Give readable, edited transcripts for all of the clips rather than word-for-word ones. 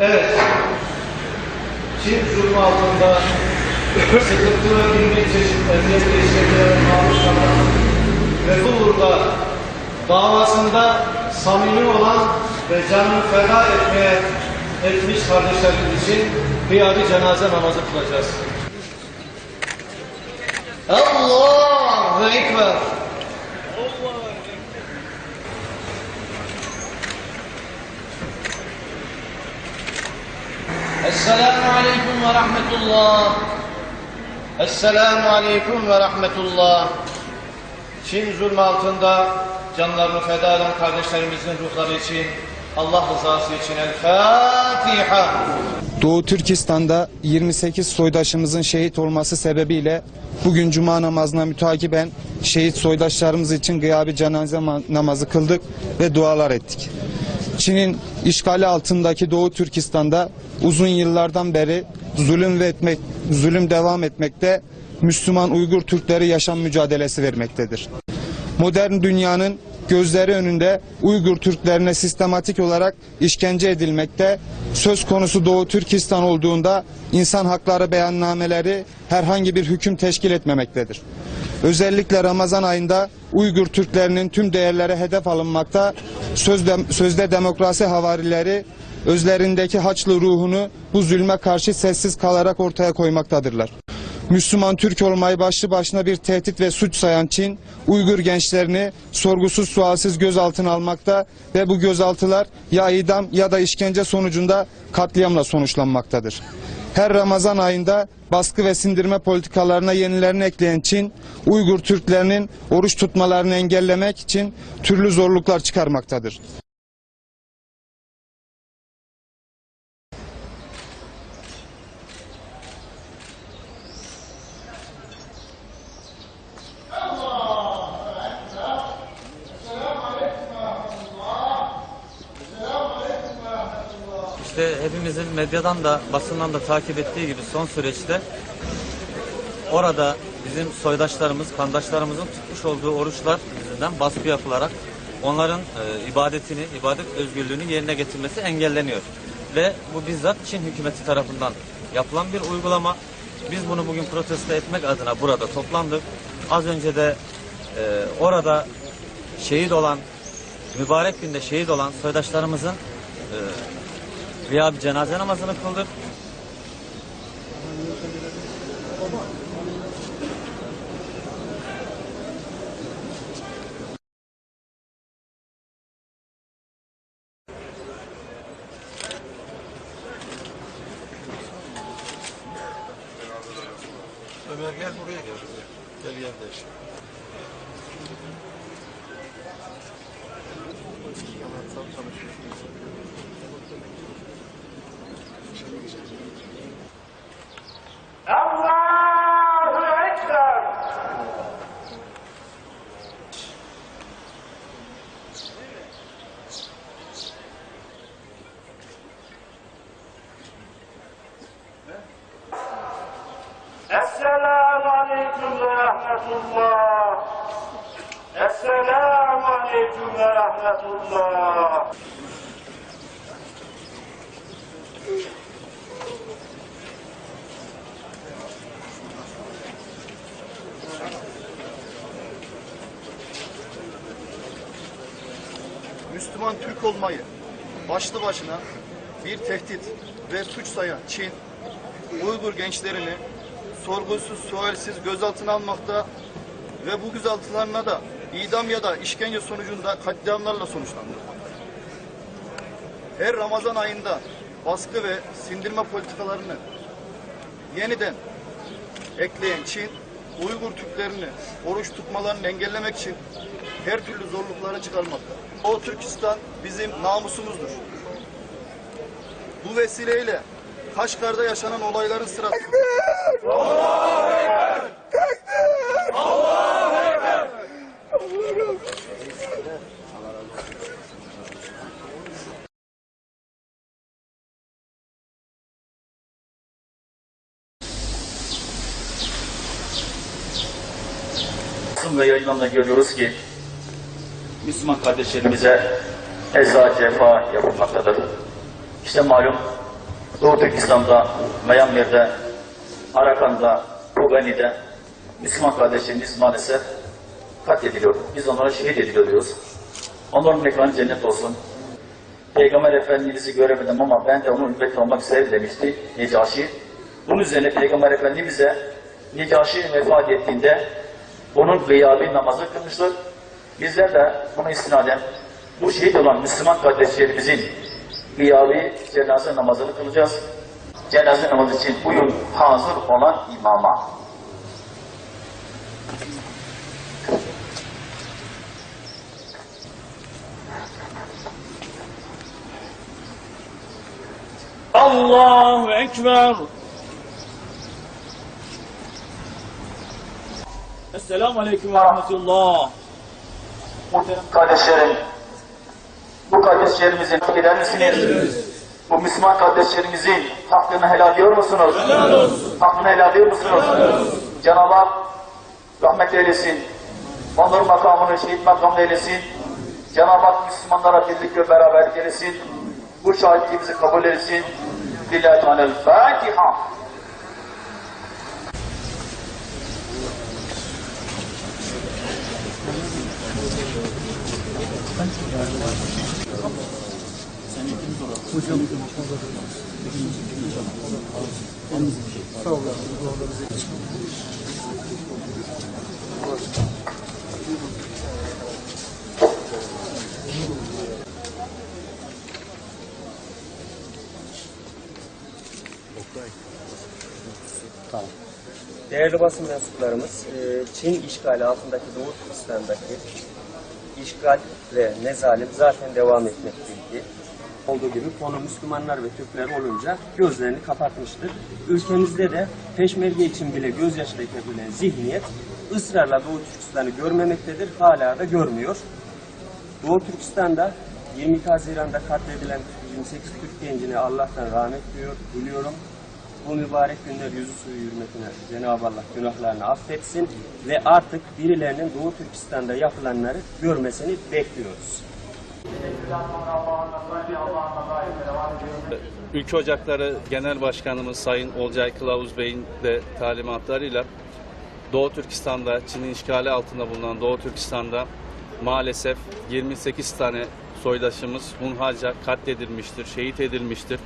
Evet, Çin zulmü altında sıkıntı ve bin çeşit eziyet işlemlere maruz kalan ve bu uğurda davasında samimi olan ve canını feda etmiş kardeşlerimiz için kıyadi cenaze namazı kılacağız. Allahu Ekber. Esselamu Aleyküm ve Rahmetullah. Esselamu Aleyküm ve Rahmetullah. Çin zulmü altında canlarını feda eden kardeşlerimizin ruhları için, Allah rızası için El Fatiha. Doğu Türkistan'da 28 soydaşımızın şehit olması sebebiyle bugün Cuma namazına mütakiben şehit soydaşlarımız için gıyabi cenaze namazı kıldık ve dualar ettik. Çin'in işgali altındaki Doğu Türkistan'da uzun yıllardan beri zulüm devam etmekte, Müslüman Uygur Türkleri yaşam mücadelesi vermektedir. Modern dünyanın gözleri önünde Uygur Türklerine sistematik olarak işkence edilmekte, söz konusu Doğu Türkistan olduğunda insan hakları beyannameleri herhangi bir hüküm teşkil etmemektedir. Özellikle Ramazan ayında Uygur Türklerinin tüm değerlere hedef alınmakta, sözde demokrasi havarileri özlerindeki Haçlı ruhunu bu zulme karşı sessiz kalarak ortaya koymaktadırlar. Müslüman Türk olmayı başlı başına bir tehdit ve suç sayan Çin, Uygur gençlerini sorgusuz sualsiz gözaltına almakta ve bu gözaltılar ya idam ya da işkence sonucunda katliamla sonuçlanmaktadır. Her Ramazan ayında baskı ve sindirme politikalarına yenilerini ekleyen Çin, Uygur Türklerinin oruç tutmalarını engellemek için türlü zorluklar çıkarmaktadır. İşte hepimizin medyadan da basından da takip ettiği gibi son süreçte orada bizim soydaşlarımız, kandaşlarımızın tutmuş olduğu oruçlar yüzünden baskı yapılarak onların ibadet özgürlüğünü yerine getirmesi engelleniyor. Ve bu bizzat Çin hükümeti tarafından yapılan bir uygulama. Biz bunu bugün protesto etmek adına burada toplandık. Az önce de orada şehit olan, mübarek günde şehit olan soydaşlarımızın bir cenaze namazını kıldık. Ömer gel buraya gel. Gel yerleş. Allahu Ekber. Esselamu Aleyküm ve Rahmetullah. Esselamu Aleyküm ve Rahmetullah. Müslüman Türk olmayı başlı başına bir tehdit ve suç sayan Çin, Uygur gençlerini sorgusuz sualsiz gözaltına almakta ve bu gözaltılarına da idam ya da işkence sonucunda katliamlarla sonuçlandırmakta. Her Ramazan ayında baskı ve sindirme politikalarını yeniden ekleyen Çin, Uygur Türklerini oruç tutmalarını engellemek için her türlü zorlukları çıkarmakta. O Türkistan bizim namusumuzdur. Bu vesileyle Kaşgar'da yaşanan olayların sırasında Allahu Ekber! Allahu Ekber! Ve yayınlarında görüyoruz ki Müslüman kardeşlerimize eza cefa yapılmaktadır. İşte malum Doğu Türkistan'da, Myanmar'da, Arakan'da, Kogani'de Müslüman kardeşlerimiz maalesef katlediliyor. Biz onlara şehit ediliyor diyoruz. Onların mekanı cennet olsun. Peygamber Efendimiz'i göremedim ama ben de onun ümmeti olmak isterim demişti Necaşi. Bunun üzerine Peygamber Efendimiz'e Necaşi vefat ettiğinde onun gıyabi namazı kılmıştır. Bizler de buna istinaden bu şehit olan Müslüman kardeşlerimizin gıyabi cenaze namazını kılacağız. Cenaze namazı için buyurun hazır olan imama. Allahu Ekber. Esselamu Aleyküm ve Rahmetullah. Kardeşlerim, bu kardeşlerimizin gider misiniz? Bu Müslüman kardeşlerimizin hakkını helal ediyor musunuz? Helal olsun. Hakkını helal ediyor musunuz? Cenab-ı Hak rahmet eylesin. Onların makamını şehit makamını eylesin. Cenab-ı Hak Müslümanlara birlik ve beraberlik eylesin. Bu şahitliğimizi kabul etsin. Lillahi Teala'l-Fatiha. Değerli basın mensuplarımız, Çin işgali altındaki Doğu Türkistan'daki işgal ve nezalim zaten devam etmekteydi. Olduğu gibi konu Müslümanlar ve Türkler olunca gözlerini kapatmıştır. Ülkemizde de peşmerge için bile gözyaşı dökebilen zihniyet ısrarla Doğu Türkistan'ı görmemektedir, hala da görmüyor. Doğu Türkistan'da 22 Haziran'da katledilen 28 Türk gencine Allah'tan rahmet diliyorum. Bu mübarek günler yüzü suyu hürmetine Cenab-ı Allah günahlarını affetsin ve artık birilerinin Doğu Türkistan'da yapılanları görmesini bekliyoruz. Ülke Ocakları Genel Başkanımız Sayın Olcay Kılavuz Bey'in de talimatlarıyla Doğu Türkistan'da, Çin'in işgali altında bulunan Doğu Türkistan'da maalesef 28 tane soydaşımız hunharca katledilmiştir, şehit edilmiştir.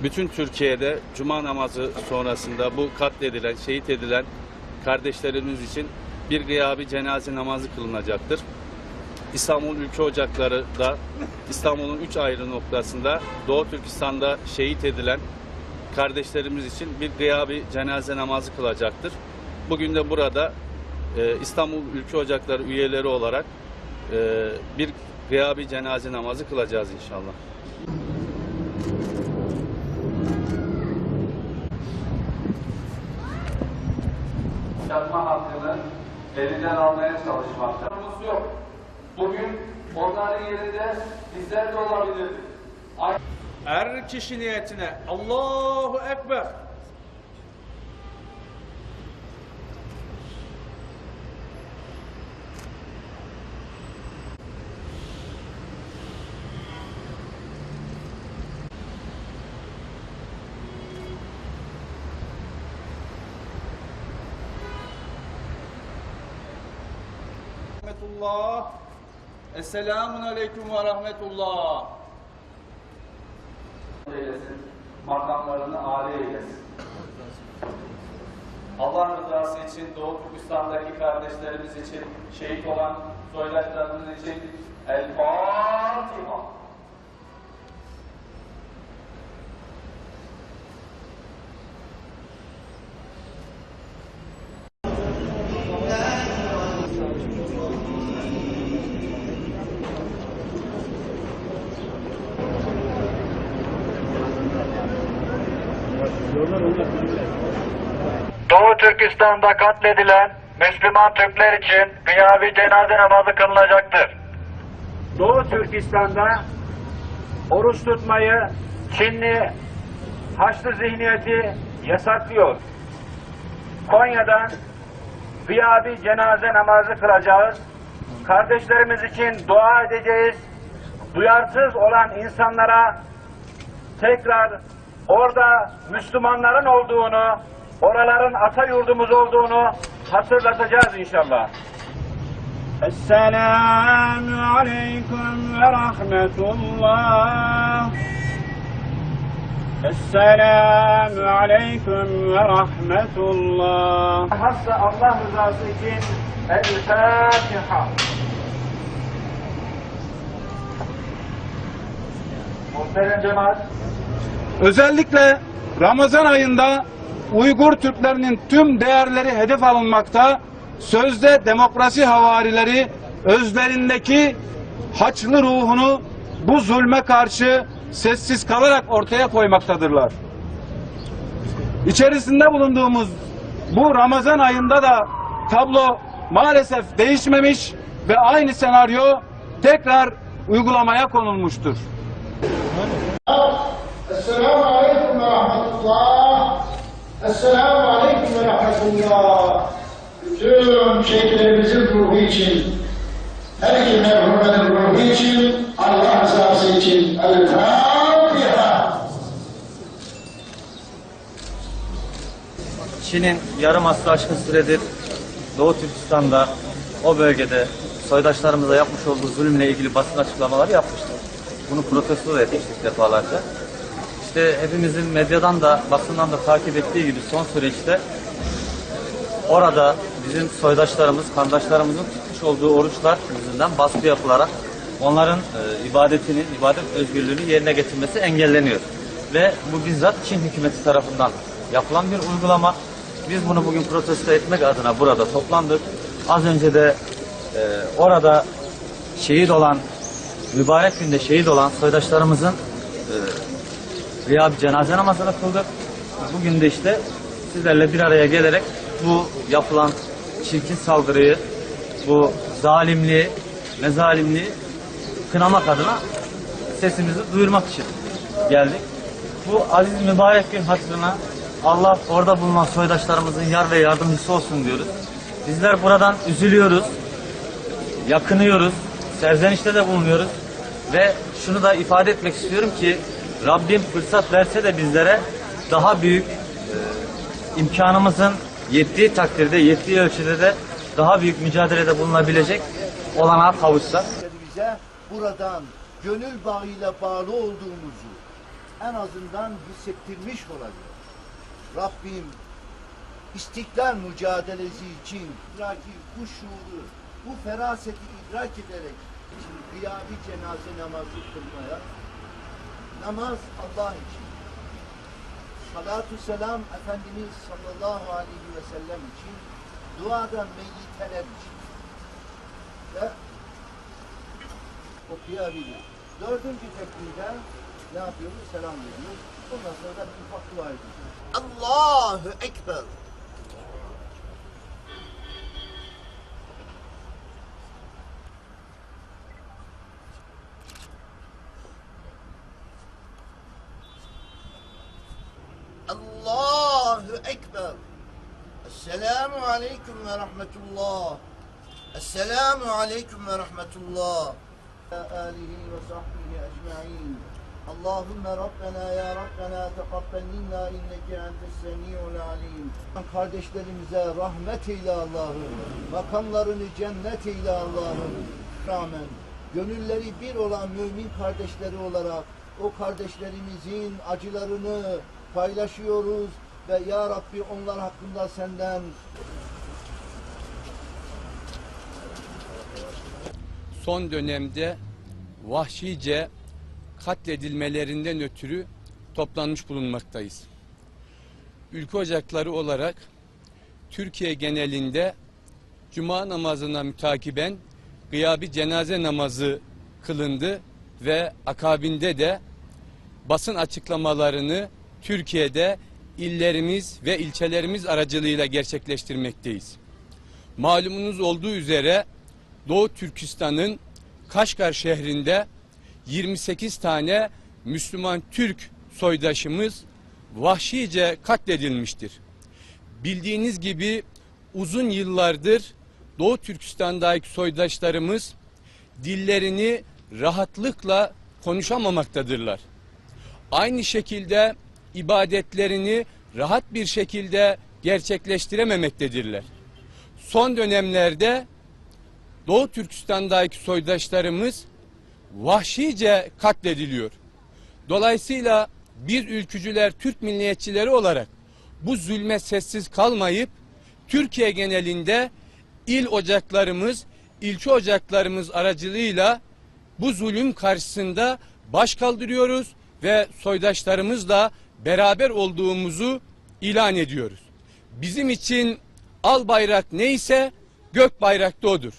Bütün Türkiye'de Cuma namazı sonrasında bu katledilen, şehit edilen kardeşlerimiz için bir gıyabi cenaze namazı kılınacaktır. İstanbul Ülke Ocakları da İstanbul'un 3 ayrı noktasında Doğu Türkistan'da şehit edilen kardeşlerimiz için bir gıyabi cenaze namazı kılacaktır. Bugün de burada İstanbul Ülke Ocakları üyeleri olarak bir gıyabi cenaze namazı kılacağız inşallah. Yapma hakkını elinden almaya çalışmakta. Yok. Bugün onların yerinde bizler de olabilirdik. Her kişi niyetine Allahu Ekber. Rahmetullah. Esselamun Aleyküm ve Rahmetullah. Eylesin. Makamlarını âli eylesin. Allah rızası için Doğu Türkistan'daki kardeşlerimiz için, şehit olan soydaşlarımız için El Fatiha. Doğu Türkistan'da katledilen Müslüman Türkler için gıyabi cenaze namazı kılınacaktır. Doğu Türkistan'da oruç tutmayı Çinli Haçlı zihniyeti yasaklıyor. Konya'dan gıyabi cenaze namazı kılacağız. Kardeşlerimiz için dua edeceğiz. Duyarsız olan insanlara tekrar orada Müslümanların olduğunu, oraların ata yurdumuz olduğunu hatırlatacağız inşallah. Esselamu aleyküm ve rahmetullah. Esselamu aleyküm ve rahmetullah. Hassa Allah rızası için El-Fatiha. Muhterem cemaat, Özellikle Ramazan ayında Uygur Türklerinin tüm değerleri hedef alınmakta, sözde demokrasi havarileri özlerindeki Haçlı ruhunu bu zulme karşı sessiz kalarak ortaya koymaktadırlar. İçerisinde bulunduğumuz bu Ramazan ayında da tablo maalesef değişmemiş ve aynı senaryo tekrar uygulamaya konulmuştur. Esselamu aleyküm ve rahmetullah. Esselamu aleyküm ve rahmetullah. Bütün şehitlerimizin ruhu için, her iki merhumenin ruhu için, Allah rızası için El-Fatiha. Çin'in yarım asrı aşkın süredir Doğu Türkistan'da, o bölgede soydaşlarımıza yapmış olduğu zulümle ilgili basın açıklamaları yapmıştır. Bunu protesto etmiştik defalarca. İşte hepimizin medyadan da basından da takip ettiği gibi son süreçte orada bizim soydaşlarımız, kandaşlarımızın tutmuş olduğu oruçlar yüzünden baskı yapılarak onların ibadet özgürlüğünü yerine getirmesi engelleniyor. Ve bu bizzat Çin hükümeti tarafından yapılan bir uygulama. Biz bunu bugün protesto etmek adına burada toplandık. Az önce de orada şehit olan, mübarek günde şehit olan soydaşlarımızın bir cenaze namazını kıldık. Bugün de işte sizlerle bir araya gelerek bu yapılan çirkin saldırıyı, bu zalimliği, mezalimliği kınamak adına sesimizi duyurmak için geldik. Bu aziz mübarek gün hatırına Allah orada bulunan soydaşlarımızın yar ve yardımcısı olsun diyoruz. Bizler buradan üzülüyoruz, yakınıyoruz, serzenişte de bulunuyoruz ve şunu da ifade etmek istiyorum ki Rabbim fırsat verse de bizlere daha büyük imkanımızın yettiği takdirde, yettiği ölçüde de daha büyük mücadelede bulunabilecek olanağa kavuşsak. Bize buradan gönül bağıyla bağlı olduğumuzu en azından hissettirmiş olabilir. Rabbim istiklal mücadelesi için idraki, bu şuuru, bu feraseti idrak ederek gıyabi cenaze namazı kılmaya, namaz Allah için, salatu selam Efendimiz sallallahu aleyhi ve sellem için, duadan meyyiteler için ve okuyabilir. Dördüncü tekbirde ne yapıyoruz? Selam veriyoruz. Ondan sonra da bir ufak dua ediyoruz. Allahu Ekber. Allahu Ekber. Esselamu aleyküm ve rahmetullah. Esselamu aleyküm ve rahmetullah. Alihi ve sahbihi ecma'in. Allahümme Rabbena ya Rabbena teqabbel minna inneke entes semi'ul alim. Kardeşlerimize rahmet eyle Allah'ım. Makamlarını cennet eyle Allah'ım. Rağmen gönülleri bir olan mümin kardeşleri olarak o kardeşlerimizin acılarını paylaşıyoruz ve ya Rabbi onlar hakkında senden Son dönemde vahşice katledilmelerinden ötürü toplanmış bulunmaktayız. Ülke ocakları olarak Türkiye genelinde Cuma namazına mütakiben gıyabi cenaze namazı kılındı ve akabinde de basın açıklamalarını Türkiye'de illerimiz ve ilçelerimiz aracılığıyla gerçekleştirmekteyiz. Malumunuz olduğu üzere Doğu Türkistan'ın Kaşgar şehrinde 28 tane Müslüman Türk soydaşımız vahşice katledilmiştir. Bildiğiniz gibi uzun yıllardır Doğu Türkistan'daki soydaşlarımız dillerini rahatlıkla konuşamamaktadırlar. aynı şekilde ibadetlerini rahat bir şekilde gerçekleştirememektedirler. Son dönemlerde Doğu Türkistan'daki soydaşlarımız vahşice katlediliyor. Dolayısıyla bir ülkücüler, Türk milliyetçileri olarak bu zulme sessiz kalmayıp Türkiye genelinde il ocaklarımız, ilçe ocaklarımız aracılığıyla bu zulüm karşısında baş kaldırıyoruz ve soydaşlarımızla beraber olduğumuzu ilan ediyoruz. Bizim için al bayrak neyse gök bayrak da odur.